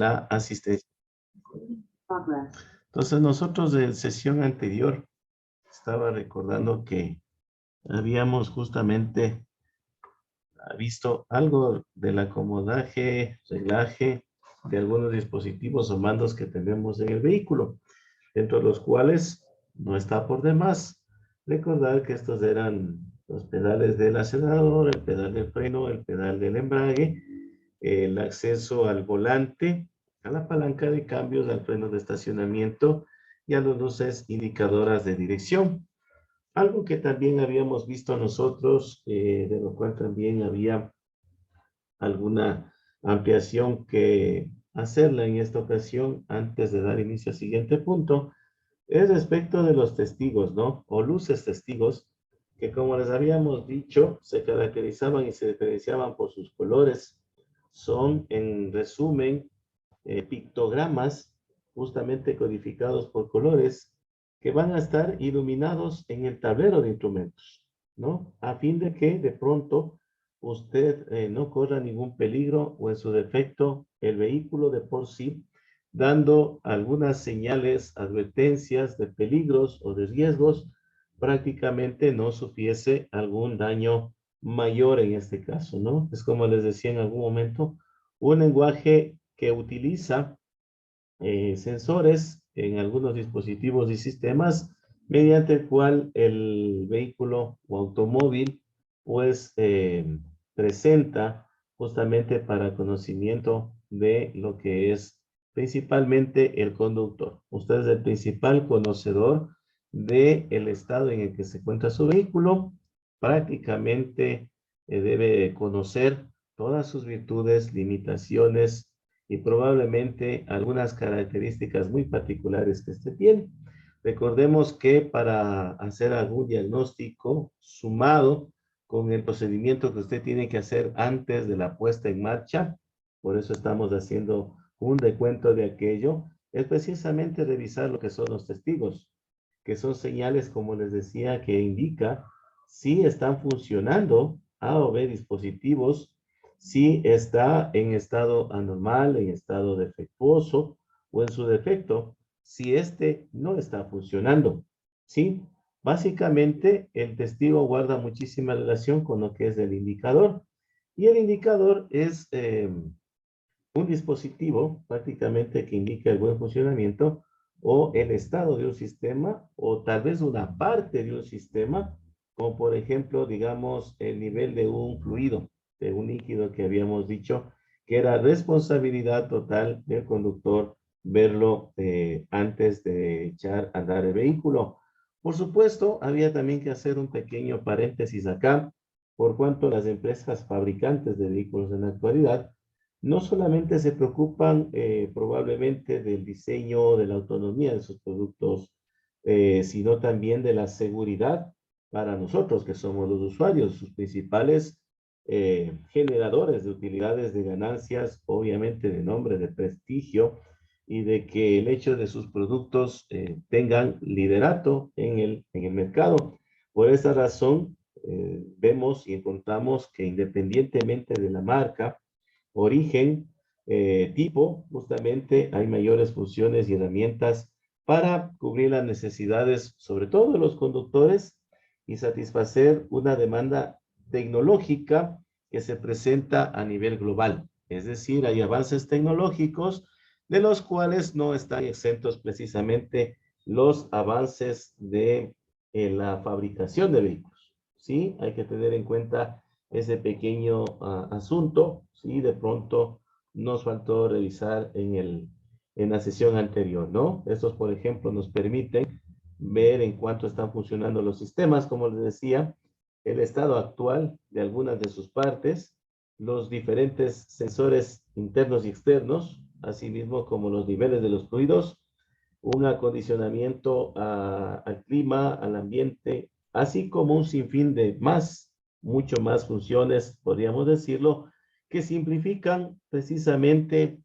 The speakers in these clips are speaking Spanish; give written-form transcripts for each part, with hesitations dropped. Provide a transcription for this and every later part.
la asistencia. Entonces nosotros en sesión anterior estaba recordando que habíamos justamente visto algo del acomodaje, reglaje de algunos dispositivos o mandos que tenemos en el vehículo, dentro de los cuales no está por demás recordar que estos eran los pedales del acelerador, el pedal del freno, el pedal del embrague, el acceso al volante, a la palanca de cambios, al freno de estacionamiento y a las luces indicadoras de dirección. Algo que también habíamos visto nosotros, de lo cual también había alguna ampliación que hacerla en esta ocasión antes de dar inicio al siguiente punto, es respecto de los testigos, ¿no? O luces testigos, que como les habíamos dicho, se caracterizaban y se diferenciaban por sus colores. Son, en resumen, pictogramas justamente codificados por colores que van a estar iluminados en el tablero de instrumentos, ¿no? A fin de que de pronto usted no corra ningún peligro o en su defecto el vehículo de por sí dando algunas señales, advertencias de peligros o de riesgos, prácticamente no sufriese algún daño mayor en este caso, ¿no? Es como les decía en algún momento, un lenguaje que utiliza sensores en algunos dispositivos y sistemas mediante el cual el vehículo o automóvil pues presenta justamente para conocimiento de lo que es principalmente el conductor. Usted es el principal conocedor del estado en el que se encuentra su vehículo. Prácticamente debe conocer todas sus virtudes, limitaciones y probablemente algunas características muy particulares que este tiene. Recordemos que para hacer algún diagnóstico sumado con el procedimiento que usted tiene que hacer antes de la puesta en marcha, por eso estamos haciendo un recuento de aquello, es precisamente revisar lo que son los testigos, que son señales, como les decía, que indica si están funcionando A o B dispositivos, si está en estado anormal, en estado defectuoso o en su defecto, si este no está funcionando, ¿sí? Básicamente, el testigo guarda muchísima relación con lo que es el indicador. Y el indicador es un dispositivo prácticamente que indica el buen funcionamiento o el estado de un sistema o tal vez una parte de un sistema, como por ejemplo, digamos, el nivel de un fluido, de un líquido que habíamos dicho que era responsabilidad total del conductor verlo antes de echar a andar el vehículo. Por supuesto, había también que hacer un pequeño paréntesis acá, por cuanto las empresas fabricantes de vehículos en la actualidad no solamente se preocupan probablemente del diseño, de la autonomía de sus productos, sino también de la seguridad para nosotros que somos los usuarios, sus principales generadores de utilidades, de ganancias, obviamente de nombre, de prestigio, y de que el hecho de sus productos tengan liderato en el mercado. Por esa razón, vemos y encontramos que independientemente de la marca, origen, tipo, justamente hay mayores funciones y herramientas para cubrir las necesidades, sobre todo de los conductores, y satisfacer una demanda tecnológica que se presenta a nivel global. Es decir, hay avances tecnológicos de los cuales no están exentos precisamente los avances de la fabricación de vehículos. Sí, hay que tener en cuenta ese pequeño asunto, ¿sí? De pronto nos faltó revisar en la sesión anterior, ¿no? Estos, por ejemplo, nos permiten ver en cuánto están funcionando los sistemas, como les decía, el estado actual de algunas de sus partes, los diferentes sensores internos y externos, asimismo como los niveles de los fluidos, un acondicionamiento al clima, al ambiente, así como un sinfín de más, mucho más funciones, podríamos decirlo, que simplifican precisamente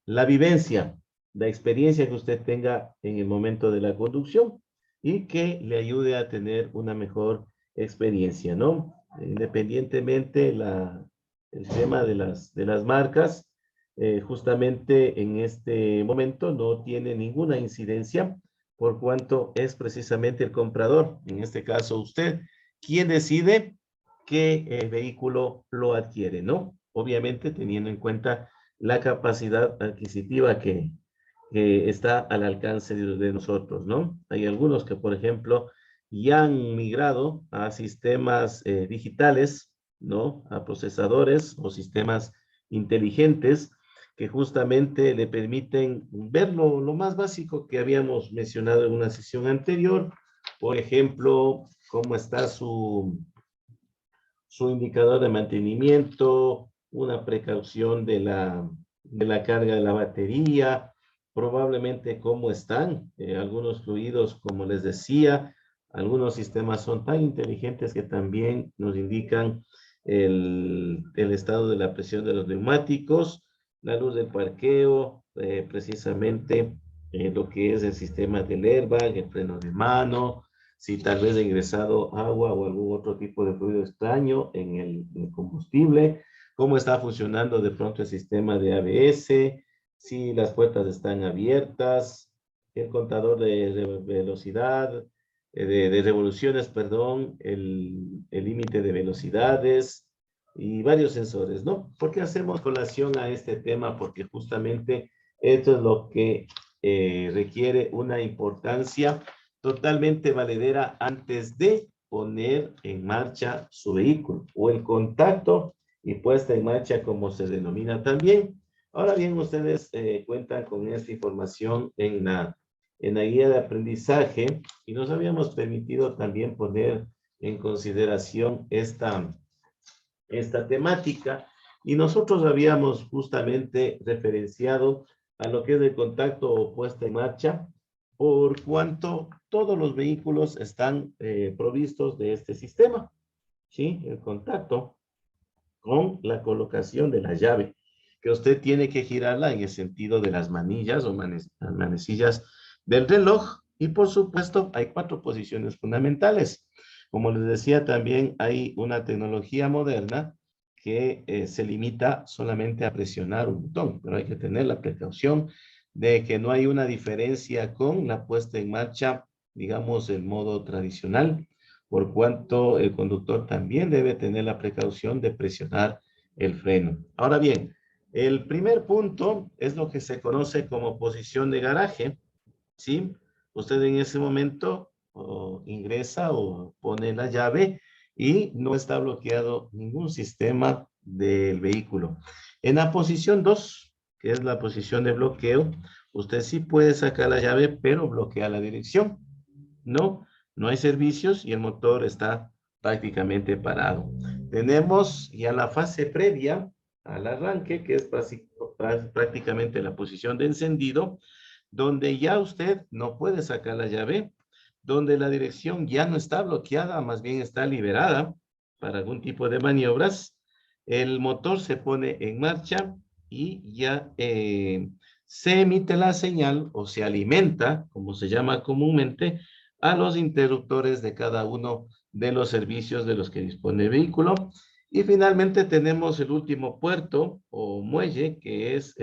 la vivencia, la experiencia que usted tenga en el momento de la conducción y que le ayude a tener una mejor experiencia, ¿no? Independientemente el tema de las marcas, justamente en este momento no tiene ninguna incidencia por cuanto es precisamente el comprador, en este caso usted, quien decide qué vehículo lo adquiere, ¿no? Obviamente teniendo en cuenta la capacidad adquisitiva que está al alcance de nosotros, ¿no? Hay algunos que, por ejemplo, ya han migrado a sistemas digitales, ¿no? A procesadores o sistemas inteligentes que justamente le permiten ver lo más básico que habíamos mencionado en una sesión anterior. Por ejemplo, cómo está su indicador de mantenimiento, una precaución de la carga de la batería, probablemente cómo están algunos fluidos, como les decía, algunos sistemas son tan inteligentes que también nos indican el estado de la presión de los neumáticos, la luz del parqueo, precisamente lo que es el sistema del airbag, el freno de mano, si tal vez ha ingresado agua o algún otro tipo de fluido extraño en el combustible, cómo está funcionando de pronto el sistema de ABS, si las puertas están abiertas, el contador de velocidad, de revoluciones, perdón, el límite de velocidades y varios sensores, ¿no? ¿Por qué hacemos colación a este tema? Porque justamente esto es lo que requiere una importancia totalmente valedera antes de poner en marcha su vehículo o el contacto y puesta en marcha como se denomina también. Ahora bien, ustedes cuentan con esta información en la guía de aprendizaje y nos habíamos permitido también poner en consideración esta temática y nosotros habíamos justamente referenciado a lo que es el contacto o puesta en marcha por cuanto todos los vehículos están provistos de este sistema, ¿sí? El contacto con la colocación de la llave, que usted tiene que girarla en el sentido de las manillas o manecillas del reloj. Y por supuesto, hay 4 posiciones fundamentales. Como les decía, también hay una tecnología moderna que se limita solamente a presionar un botón, pero hay que tener la precaución de que no hay una diferencia con la puesta en marcha, digamos, el modo tradicional, por cuanto el conductor también debe tener la precaución de presionar el freno. Ahora bien, el primer punto es lo que se conoce como posición de garaje, ¿sí? Usted en ese momento ingresa o pone la llave y no está bloqueado ningún sistema del vehículo. En la posición 2, que es la posición de bloqueo, usted sí puede sacar la llave, pero bloquea la dirección. No, no hay servicios y el motor está prácticamente parado. Tenemos ya la fase previa al arranque, que es prácticamente la posición de encendido, donde ya usted no puede sacar la llave, donde la dirección ya no está bloqueada, más bien está liberada para algún tipo de maniobras. El motor se pone en marcha y ya se emite la señal o se alimenta, como se llama comúnmente, a los interruptores de cada uno de los servicios de los que dispone el vehículo. Y finalmente tenemos el último puerto o muelle, que es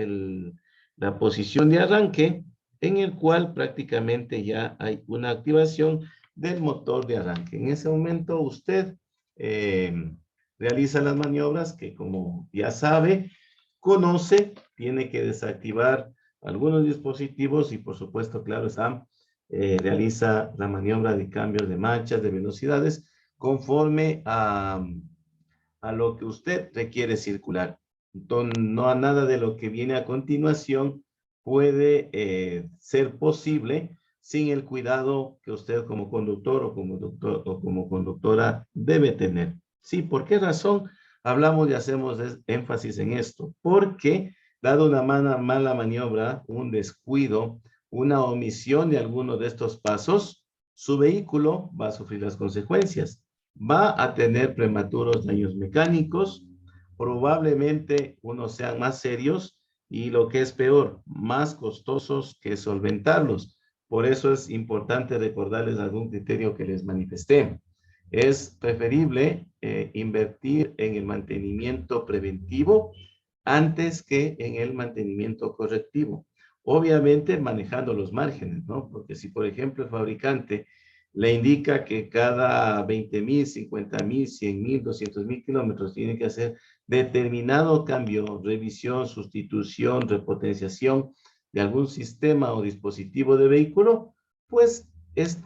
la posición de arranque, en el cual prácticamente ya hay una activación del motor de arranque. En ese momento usted eh, realiza las maniobras que, como ya sabe, conoce, tiene que desactivar algunos dispositivos y por supuesto, claro está, realiza la maniobra de cambio de marchas, de velocidades, conforme a lo que usted requiere circular. Entonces, no a nada de lo que viene a continuación puede ser posible sin el cuidado que usted como conductor o como, doctor, o como conductora debe tener. Sí, ¿por qué razón hablamos y hacemos énfasis en esto? Porque dado una mala maniobra, un descuido, una omisión de alguno de estos pasos, su vehículo va a sufrir las consecuencias. Va a tener prematuros daños mecánicos, probablemente unos sean más serios y lo que es peor, más costosos que solventarlos. Por eso es importante recordarles algún criterio que les manifesté. Es preferible invertir en el mantenimiento preventivo antes que en el mantenimiento correctivo. Obviamente manejando los márgenes, ¿no? Porque si, por ejemplo, el fabricante le indica que cada 20,000, 50,000, 100,000, 200,000 kilómetros tiene que hacer determinado cambio, revisión, sustitución, repotenciación de algún sistema o dispositivo de vehículo, pues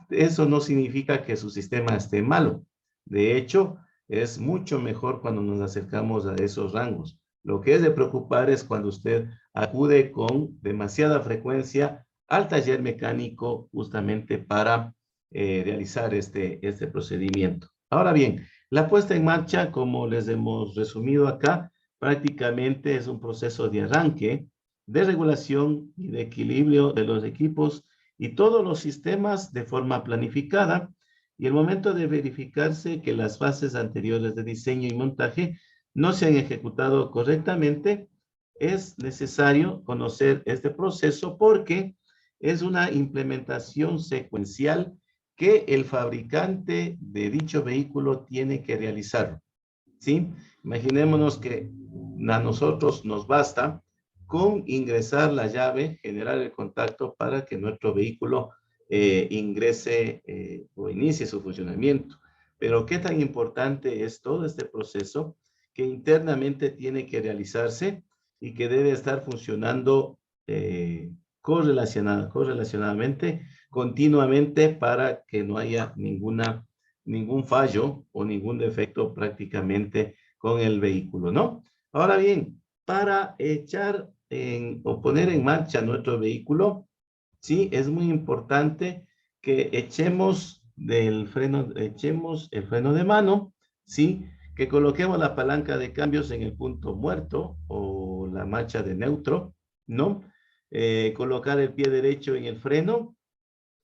eso no significa que su sistema esté malo. De hecho, es mucho mejor cuando nos acercamos a esos rangos. Lo que es de preocupar es cuando usted acude con demasiada frecuencia al taller mecánico justamente para realizar este procedimiento. Ahora bien, la puesta en marcha, como les hemos resumido acá, prácticamente es un proceso de arranque, de regulación y de equilibrio de los equipos y todos los sistemas de forma planificada, y el momento de verificarse que las fases anteriores de diseño y montaje no se han ejecutado correctamente, es necesario conocer este proceso porque es una implementación secuencial que el fabricante de dicho vehículo tiene que realizar, ¿sí? Imaginémonos que a nosotros nos basta con ingresar la llave, generar el contacto para que nuestro vehículo ingrese o inicie su funcionamiento. Pero qué tan importante es todo este proceso que internamente tiene que realizarse y que debe estar funcionando correlacionadamente, continuamente, para que no haya ningún fallo o ningún defecto prácticamente con el vehículo, ¿no? Ahora bien, para echar o poner en marcha nuestro vehículo, sí, es muy importante que echemos el freno de mano, sí, que coloquemos la palanca de cambios en el punto muerto o la marcha de neutro, ¿no? Colocar el pie derecho en el freno,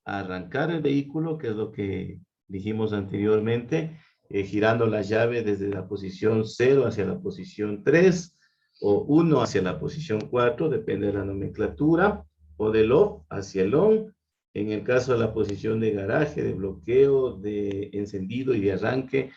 arrancar el vehículo, que es lo que dijimos anteriormente, girando la llave desde la posición 0 hacia la posición 3 o 1 hacia la posición 4, depende de la nomenclatura, o del off hacia el on. En el caso de la posición de garaje, de bloqueo, de encendido y de arranque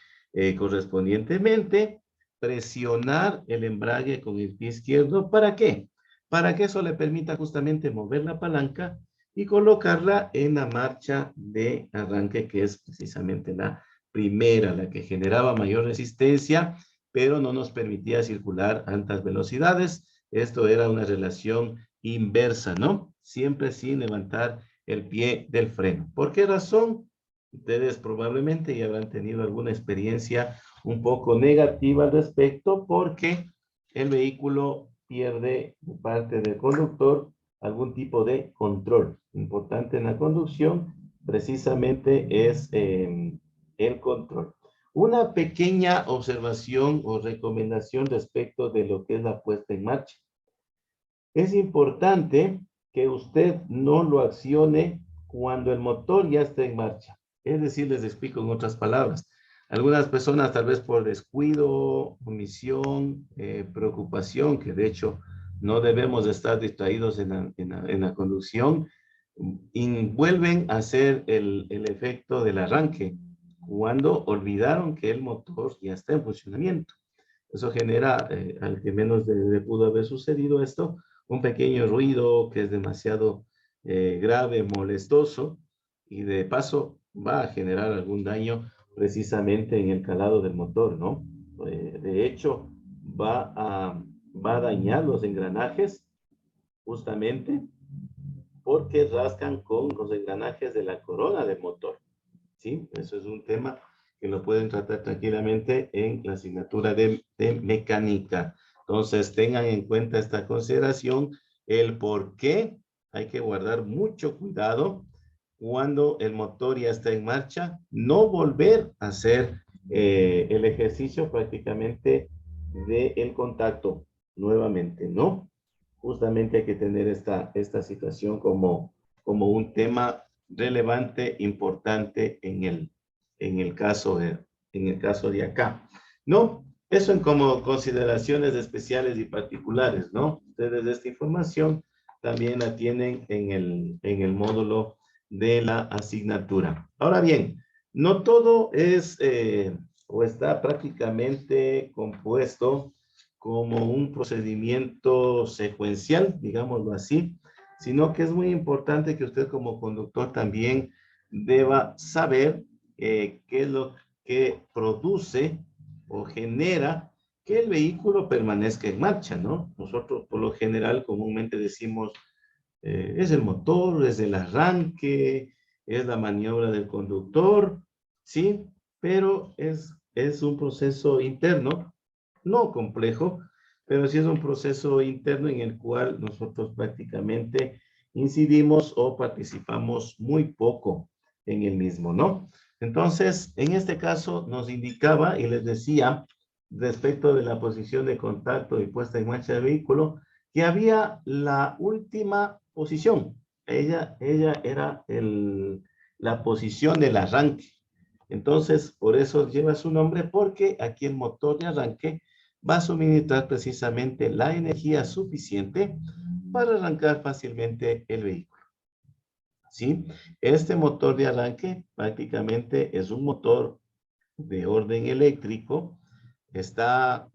correspondientemente, presionar el embrague con el pie izquierdo. ¿Para qué? Para que eso le permita justamente mover la palanca y colocarla en la marcha de arranque, que es precisamente la primera, la que generaba mayor resistencia, pero no nos permitía circular a altas velocidades. Esto era una relación inversa, ¿no? Siempre sin levantar el pie del freno. ¿Por qué razón? Ustedes probablemente ya habrán tenido alguna experiencia un poco negativa al respecto, porque el vehículo pierde de parte del conductor algún tipo de control. Importante en la conducción precisamente es el control. Una pequeña observación o recomendación respecto de lo que es la puesta en marcha. Es importante que usted no lo accione cuando el motor ya está en marcha. Es decir, les explico en otras palabras. Algunas personas, tal vez por descuido, omisión, preocupación, que de hecho no debemos estar distraídos en la conducción, y vuelven a hacer el efecto del arranque cuando olvidaron que el motor ya está en funcionamiento. Eso genera, al que menos le pudo haber sucedido esto, un pequeño ruido que es demasiado grave, molestoso, y de paso va a generar algún daño precisamente en el calado del motor, ¿no? De hecho, va a dañar los engranajes justamente porque rascan con los engranajes de la corona del motor, ¿sí? Eso es un tema que lo pueden tratar tranquilamente en la asignatura de mecánica. Entonces, tengan en cuenta esta consideración, el por qué hay que guardar mucho cuidado cuando el motor ya está en marcha, no volver a hacer el ejercicio prácticamente del contacto nuevamente, ¿no? Justamente hay que tener esta situación como un tema relevante, importante en el caso de acá. ¿No? Eso en como consideraciones especiales y particulares, ¿no? Ustedes esta información también la tienen en el módulo de la asignatura. Ahora bien, no todo es o está prácticamente compuesto como un procedimiento secuencial, digámoslo así, sino que es muy importante que usted como conductor también deba saber qué es lo que produce o genera que el vehículo permanezca en marcha, ¿no? Nosotros por lo general comúnmente decimos es el motor, es el arranque, es la maniobra del conductor, ¿sí? Pero es un proceso interno, no complejo, pero sí es un proceso interno en el cual nosotros prácticamente incidimos o participamos muy poco en el mismo, ¿no? Entonces, en este caso nos indicaba y les decía respecto de la posición de contacto y puesta en marcha del vehículo, que había la última posición. Ella era la posición del arranque. Entonces, por eso lleva su nombre, porque aquí el motor de arranque va a suministrar precisamente la energía suficiente para arrancar fácilmente el vehículo. ¿Sí? Este motor de arranque prácticamente es un motor de orden eléctrico, está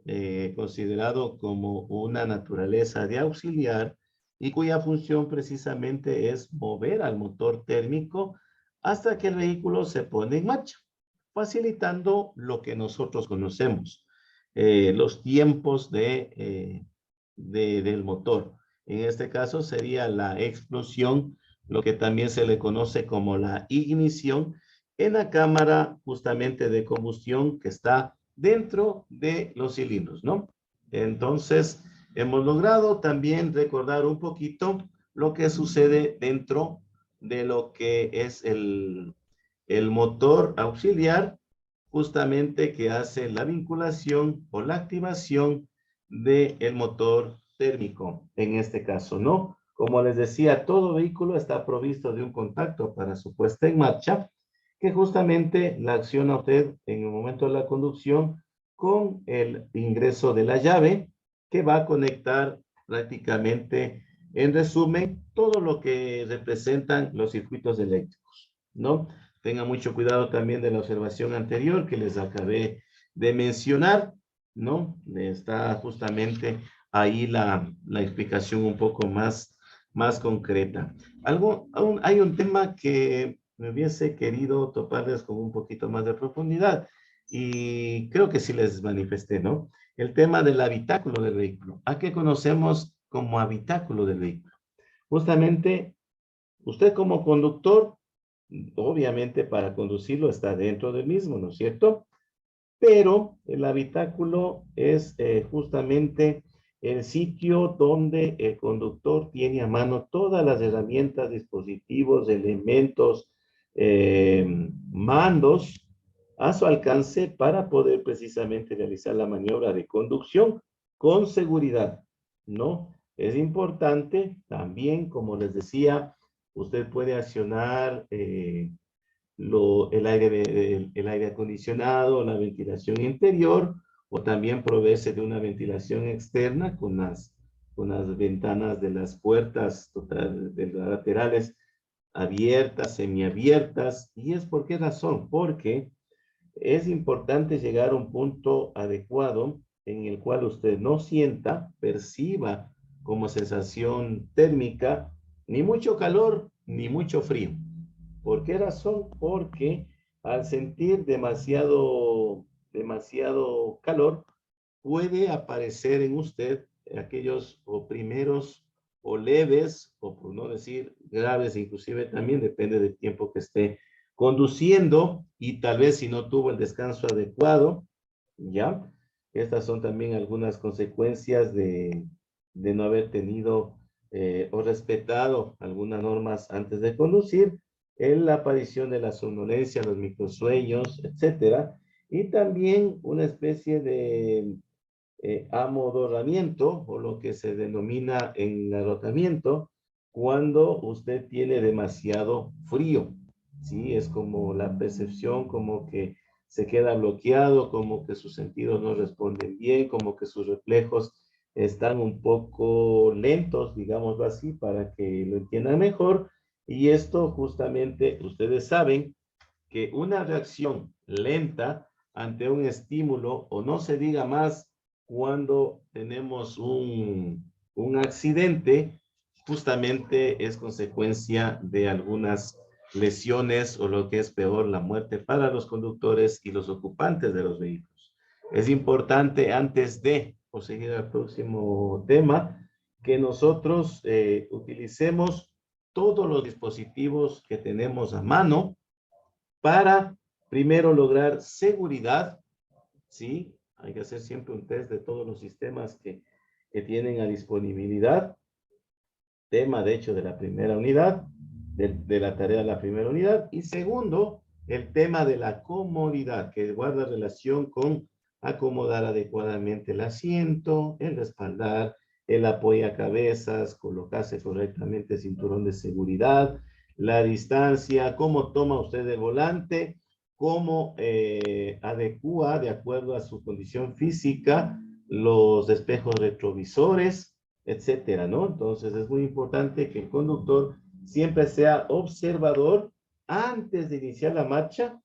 considerado como una naturaleza de auxiliar y cuya función precisamente es mover al motor térmico hasta que el vehículo se pone en marcha, facilitando lo que nosotros conocemos, los tiempos del motor. En este caso sería la explosión, lo que también se le conoce como la ignición, en la cámara justamente de combustión que está dentro de los cilindros, ¿no? Entonces, hemos logrado también recordar un poquito lo que sucede dentro de lo que es el motor auxiliar, justamente que hace la vinculación o la activación del motor térmico, en este caso, ¿no? Como les decía, todo vehículo está provisto de un contacto para su puesta en marcha, que justamente la acciona usted en el momento de la conducción con el ingreso de la llave, que va a conectar prácticamente, en resumen, todo lo que representan los circuitos eléctricos, ¿no? Tengan mucho cuidado también de la observación anterior que les acabé de mencionar, ¿no? Está justamente ahí la explicación un poco más concreta. Hay un tema que me hubiese querido toparles con un poquito más de profundidad y creo que sí les manifesté, ¿no? El tema del habitáculo del vehículo. ¿A qué conocemos como habitáculo del vehículo? Justamente, usted como conductor, obviamente para conducirlo está dentro del mismo, ¿no es cierto? Pero el habitáculo es justamente el sitio donde el conductor tiene a mano todas las herramientas, dispositivos, elementos, mandos a su alcance para poder precisamente realizar la maniobra de conducción con seguridad, ¿no? Es importante también, como les decía, usted puede accionar el aire acondicionado, la ventilación interior, o también proveerse de una ventilación externa con las ventanas de las puertas de las laterales abiertas, semiabiertas. ¿Y es por qué razón? Porque es importante llegar a un punto adecuado en el cual usted no sienta, perciba como sensación térmica ni mucho calor ni mucho frío. ¿Por qué razón? Porque al sentir demasiado calor, puede aparecer en usted aquellos o primeros o leves, o por no decir graves, inclusive también depende del tiempo que esté conduciendo y tal vez si no tuvo el descanso adecuado, ¿ya? Estas son también algunas consecuencias de no haber tenido o respetado algunas normas antes de conducir, en la aparición de la somnolencia, los microsueños, etcétera, y también una especie de amodorramiento o lo que se denomina engarrotamiento cuando usted tiene demasiado frío. Sí, es como la percepción, como que se queda bloqueado, como que sus sentidos no responden bien, como que sus reflejos están un poco lentos, digámoslo así, para que lo entiendan mejor. Y esto justamente, ustedes saben que una reacción lenta ante un estímulo, o no se diga más, cuando tenemos un accidente, justamente es consecuencia de algunas lesiones o lo que es peor, la muerte para los conductores y los ocupantes de los vehículos. Es importante, antes de proseguir al próximo tema, que nosotros utilicemos todos los dispositivos que tenemos a mano para primero lograr seguridad, ¿sí? Hay que hacer siempre un test de todos los sistemas que tienen a disponibilidad. Tema, de hecho, de la primera unidad, de la tarea de la primera unidad. Y segundo, el tema de la comodidad, que guarda relación con acomodar adecuadamente el asiento, el respaldar, el apoyacabezas, colocarse correctamente el cinturón de seguridad, la distancia, cómo toma usted el volante, cómo adecúa de acuerdo a su condición física los espejos retrovisores, etcétera, ¿no? Entonces es muy importante que el conductor siempre sea observador antes de iniciar la marcha,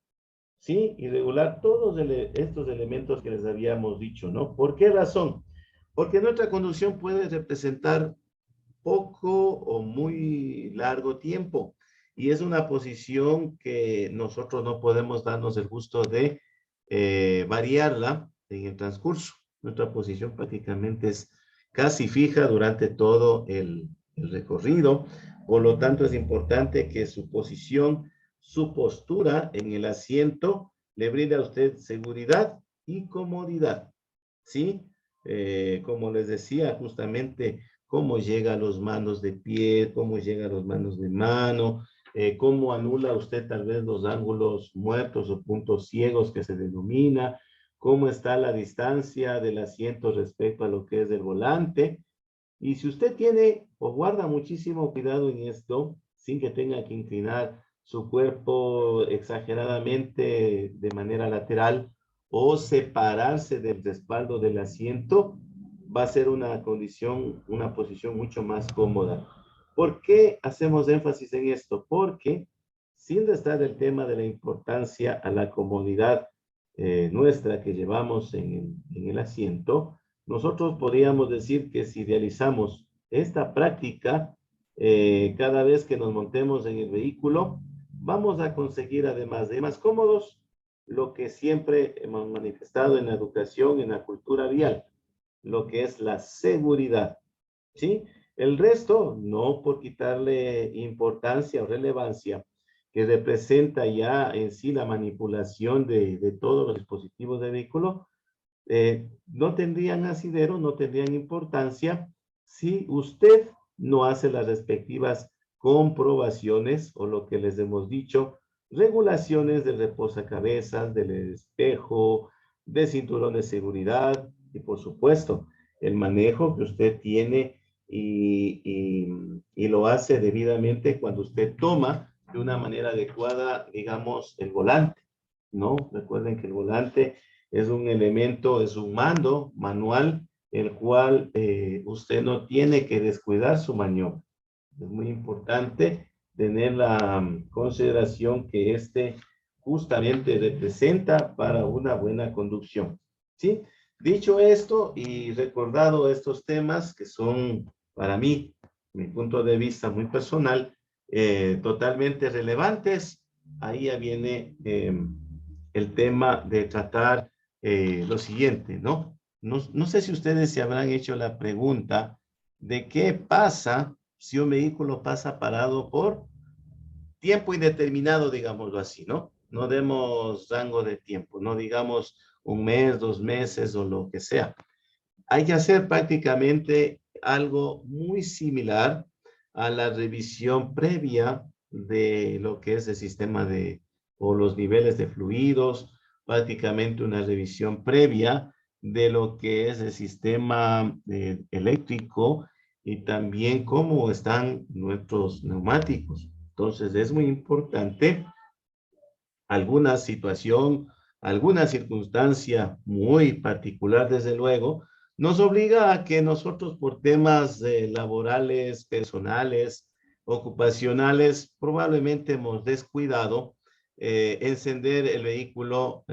¿sí? Y regular todos estos elementos que les habíamos dicho, ¿no? ¿Por qué razón? Porque nuestra conducción puede representar poco o muy largo tiempo y es una posición que nosotros no podemos darnos el gusto de variarla en el transcurso. Nuestra posición prácticamente es casi fija durante todo el recorrido, por lo tanto es importante que su posición, su postura en el asiento le brinde a usted seguridad y comodidad, ¿sí? Como les decía, justamente cómo llega a los manos de pie, cómo llega a los manos de mano, cómo anula usted tal vez los ángulos muertos o puntos ciegos que se denomina, cómo está la distancia del asiento respecto a lo que es el volante. Y si usted tiene o guarda muchísimo cuidado en esto, sin que tenga que inclinar su cuerpo exageradamente de manera lateral o separarse del respaldo del asiento, va a ser una condición, una posición mucho más cómoda. ¿Por qué hacemos énfasis en esto? Porque sin restar el tema de la importancia a la comodidad nuestra que llevamos en el asiento, nosotros podríamos decir que si realizamos esta práctica cada vez que nos montemos en el vehículo, vamos a conseguir además de más cómodos lo que siempre hemos manifestado en la educación, en la cultura vial, lo que es la seguridad, ¿sí? El resto, no por quitarle importancia o relevancia, que representa ya en sí la manipulación de todos los dispositivos de vehículo, no tendrían asidero, no tendrían importancia si usted no hace las respectivas comprobaciones o lo que les hemos dicho, regulaciones del reposacabezas, del espejo, de cinturón de seguridad y por supuesto el manejo que usted tiene y lo hace debidamente cuando usted toma de una manera adecuada, digamos, el volante, ¿no? Recuerden que el volante es un elemento, es un mando manual, el cual usted no tiene que descuidar su maniobra. Es muy importante tener la consideración que este justamente representa para una buena conducción. ¿Sí? Dicho esto y recordado estos temas que son para mí, mi punto de vista muy personal, totalmente relevantes, ahí ya viene el tema de tratar lo siguiente, ¿no? No sé si ustedes se habrán hecho la pregunta de qué pasa si un vehículo pasa parado por tiempo indeterminado, digámoslo así, ¿no? No demos rango de tiempo, no digamos un mes, 2 meses o lo que sea. Hay que hacer prácticamente algo muy similar a la revisión previa de lo que es el sistema de, o los niveles de fluidos, prácticamente una revisión previa de lo que es el sistema eléctrico y también cómo están nuestros neumáticos. Entonces es muy importante alguna situación, alguna circunstancia muy particular, desde luego, nos obliga a que nosotros por temas laborales, personales, ocupacionales, probablemente hemos descuidado encender el vehículo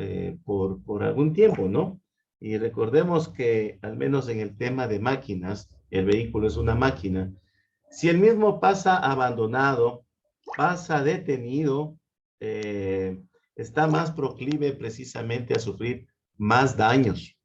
por algún tiempo, ¿no? Y recordemos que al menos en el tema de máquinas, el vehículo es una máquina. Si el mismo pasa abandonado, pasa detenido, está más proclive precisamente a sufrir más daños.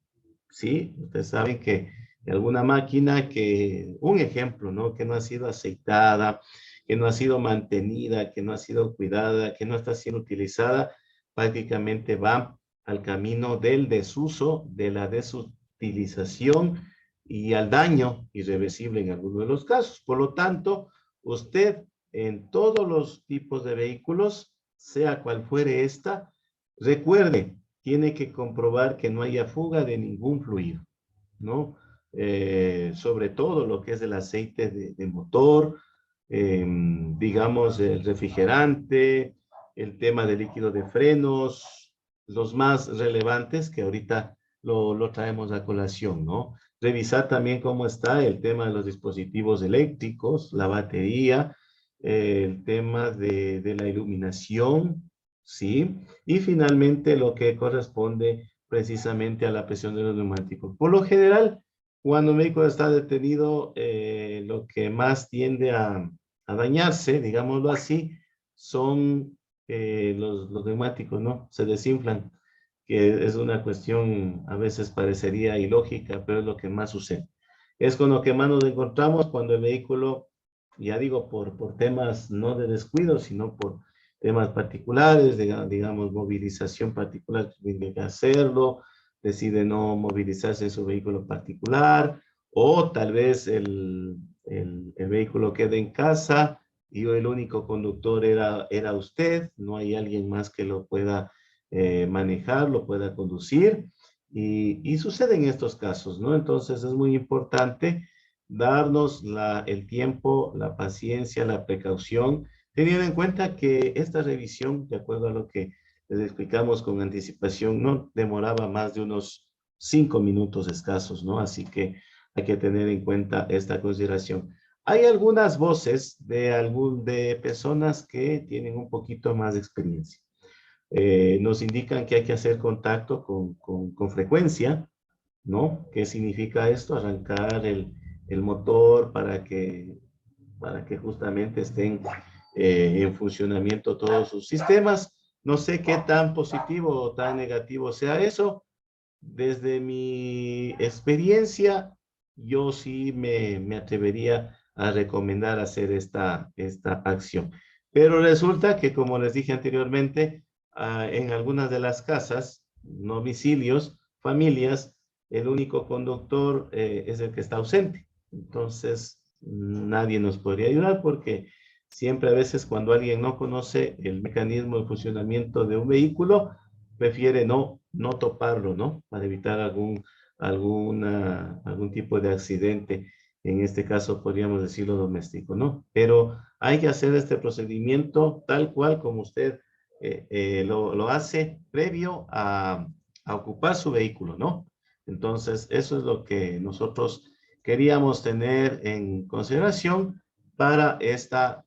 ¿Sí? Ustedes saben que alguna máquina que, un ejemplo, ¿no? Que no ha sido aceitada, que no ha sido mantenida, que no ha sido cuidada, que no está siendo utilizada, prácticamente va al camino del desuso, de la desutilización y al daño irreversible en algunos de los casos. Por lo tanto, usted en todos los tipos de vehículos, sea cual fuere esta, recuerde, tiene que comprobar que no haya fuga de ningún fluido, ¿no? Sobre todo lo que es el aceite de motor, digamos, el refrigerante, el tema de líquido de frenos, los más relevantes que ahorita lo traemos a colación, ¿no? Revisar también cómo está el tema de los dispositivos eléctricos, la batería, el tema de la iluminación, ¿sí? Y finalmente lo que corresponde precisamente a la presión de los neumáticos. Por lo general, cuando un vehículo está detenido, lo que más tiende a dañarse, digámoslo así, son los neumáticos, ¿no? Se desinflan, que es una cuestión a veces parecería ilógica, pero es lo que más sucede. Es con lo que más nos encontramos cuando el vehículo, ya digo, por temas no de descuido, sino por temas particulares, digamos, movilización particular, tiene que hacerlo, decide no movilizarse en su vehículo particular, o tal vez el vehículo quede en casa y el único conductor era usted, no hay alguien más que lo pueda manejar, lo pueda conducir, y suceden estos casos, ¿no? Entonces es muy importante darnos el tiempo, la paciencia, la precaución, teniendo en cuenta que esta revisión, de acuerdo a lo que les explicamos con anticipación, no demoraba más de unos 5 minutos escasos, ¿no? Así que hay que tener en cuenta esta consideración. Hay algunas voces de personas que tienen un poquito más de experiencia. Nos indican que hay que hacer contacto con frecuencia, ¿no? ¿Qué significa esto? Arrancar el motor para que justamente estén en funcionamiento todos sus sistemas. No sé qué tan positivo o tan negativo sea eso. Desde mi experiencia, yo sí me atrevería a recomendar hacer esta acción. Pero resulta que, como les dije anteriormente, en algunas de las casas, domicilios, familias, el único conductor es el que está ausente. Entonces, nadie nos podría ayudar porque siempre a veces cuando alguien no conoce el mecanismo de funcionamiento de un vehículo, prefiere no toparlo, ¿no? Para evitar algún tipo de accidente. En este caso podríamos decirlo doméstico, ¿no? Pero hay que hacer este procedimiento tal cual como usted lo hace previo a ocupar su vehículo, ¿no? Entonces, eso es lo que nosotros queríamos tener en consideración para esta